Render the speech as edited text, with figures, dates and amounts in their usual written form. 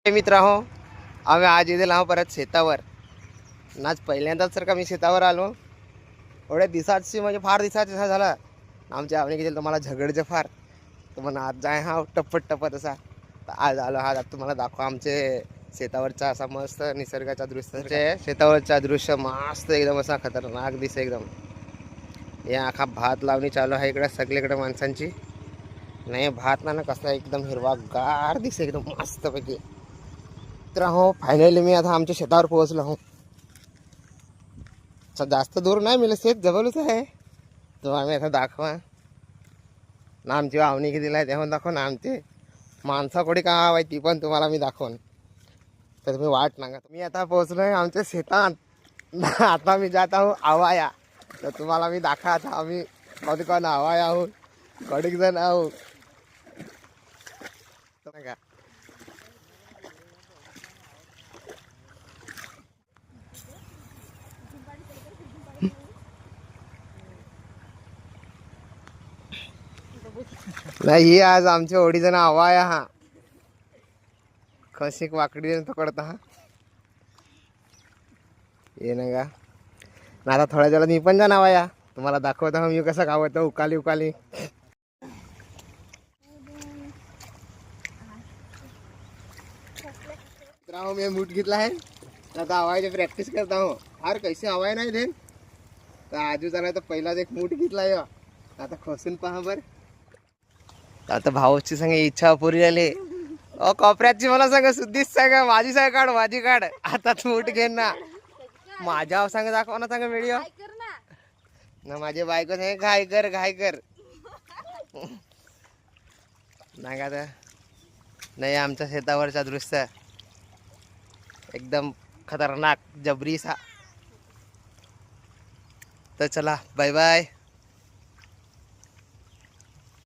मित्र हो, आम्ही आज इथे लाव परत शेतावर. नाच पहिल्यांदाच सर का मी शेतावर आलो. एवढ्या दिवसाची म्हणजे फार दिवसाचा झाला आमच्या आवणी गेली तुम्हाला झगडचे फार. तर म्हणा आज जाय हा टप्पट टप्पत असा. तर आज आलो आज तुम्हाला दाखवा आमचे शेतावरचा असा मस्त निसर्गाचा दृश्य. शेतावरचा दृश्य मस्त एकदम असा खतरनाक दिसे एकदम. या आखा भात लावणी चालू आहे इकडे सगळीकडे माणसांची. नाही भात ना कसा एकदम हिरवागार दिसे एकदम मस्त पैकी. तर हो फायनली मी आता आमच्या शेतावर पोहोचलो हो. जास्त दूर नाही मिळत शेत जवळच आहे. तो आम्ही आता दाखवा ना आमची वावणी कितीला आहे तेव्हा दाखव ना आमचे माणसा कोणी का हवाय ती पण तुम्हाला मी दाखवून. तर तुम्ही वाट नागा. मी आता पोहोचलोय आमच्या शेतात. आता मी जात आहो आवाया. तर तुम्हाला मी दाखवा आता आम्ही कधी कोण आवाया आहोत कडीक जण आहो का. नाही ही आज आमच्या ओढीचं नाव आहे हा. कशिक वाकडी पकडता हा ये ना का ना. आता थोड्या वेळात मी पण जा नावा या तुम्हाला दाखवतो मी कसं गावतो उकाली उकाली. मी मूठ घेतला आहे आता हवायची प्रॅक्टिस करता हो. फार कैसे हवाय नाही देन तर आजू जरा तर पहिलाच एक मूठ घेतलाय आता खोसून पहा बर. आता भाऊची सांग इच्छा पुरी झाली. कोपऱ्याची मला सांग सुद्धीच सांगा माझी सांग काढ माझी काढ आता मूठ घेन ना. माझ्या सांग दाखवा ना सांग व्हिडिओ ना. माझी बायको सांग घाय कर नाही का. तर नाही आमच्या शेतावरचा दृश्य एकदम खतरनाक जबरीसा. तर चला बाय बाय.